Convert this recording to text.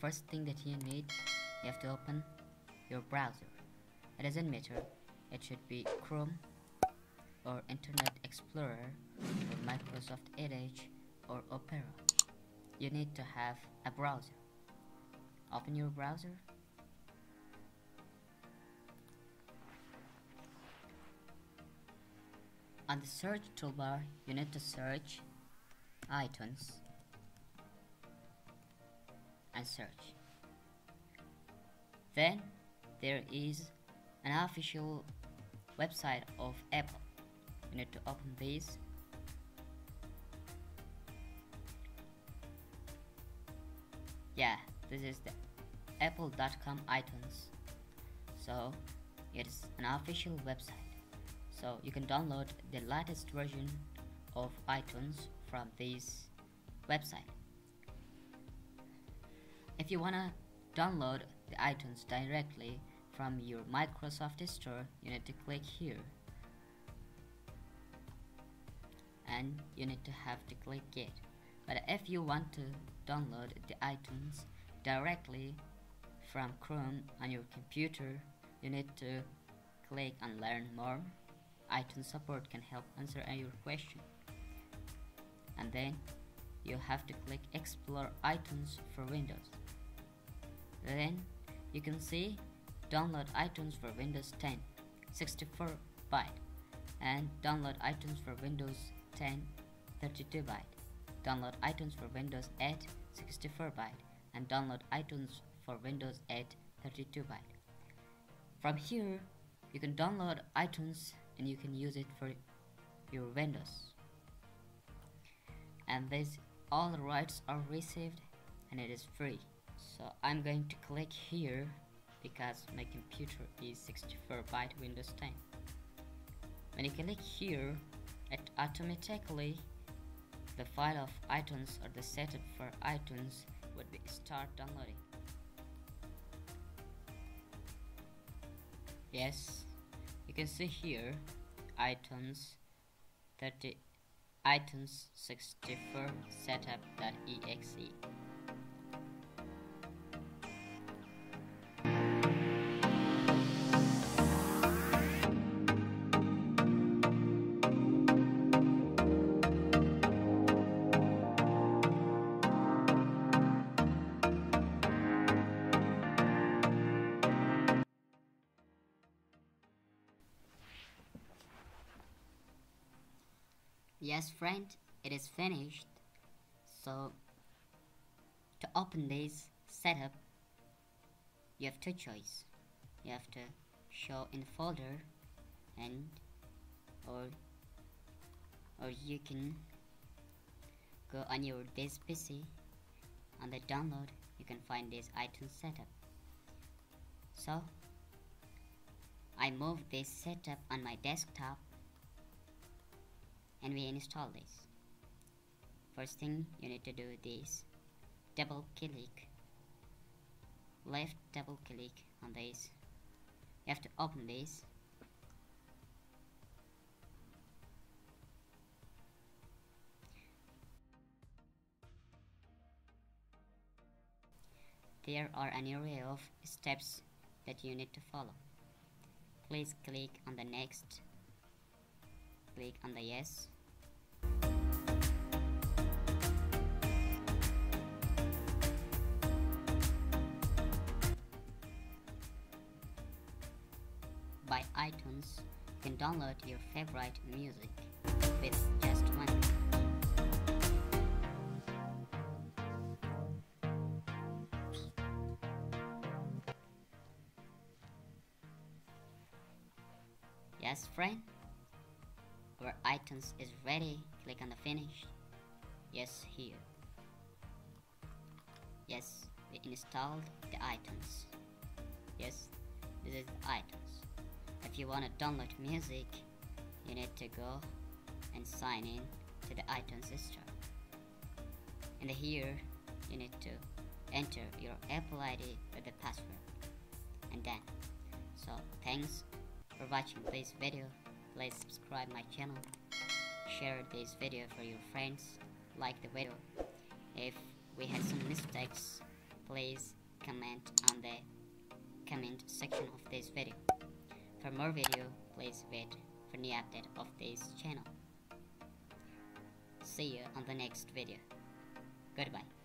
first thing that you need, you have to open your browser. It doesn't matter, it should be Chrome or Internet Explorer or Microsoft Edge or Opera. You need to have a browser. Open your browser. On the search toolbar, you need to search iTunes and search. Then there is an official website of Apple. You need to open this. Yeah, this is the apple.com iTunes. So it is an official website. So you can download the latest version of iTunes from this website. If you wanna download the iTunes directly from your Microsoft Store, you need to click here. And you need to have to click it. But if you want to download the iTunes directly from Chrome on your computer, you need to click on Learn More. iTunes support can help answer your question. And then you have to click Explore iTunes for Windows. Then you can see download iTunes for Windows 10 64-byte and download iTunes for Windows 10 32-byte, download iTunes for Windows 8 64-byte, and download iTunes for Windows 8 32-byte. From here, you can download iTunes and you can use it for your Windows. And this all the rights are received and it is free. So I'm going to click here because my computer is 64-byte Windows 10. When you click here, it automatically the file of iTunes or the setup for iTunes would be start downloading. Yes, you can see here iTunes 64 setup.exe. Yes, friend, it is finished. So to open this setup, you have two choices. You have to show in folder and or you can go on your this PC. On the download, you can find this iTunes setup. So I move this setup on my desktop and we install this. First thing you need to do is double click, left double click on this. You have to open this. There are an array of steps that you need to follow. Please click on the next, click on the yes. By iTunes, you can download your favorite music with just one click. Yes, friend, our iTunes is ready. Click on the finish. Yes, here. Yes, we installed the iTunes. Yes, this is the iTunes. If you want to download music, you need to go and sign in to the iTunes store. And here, you need to enter your Apple ID with the password. And then, so thanks for watching this video. Please subscribe my channel, share this video for your friends, like the video. If we had some mistakes, please comment on the comment section of this video. For more video, please wait for new update of this channel. See you on the next video. Goodbye.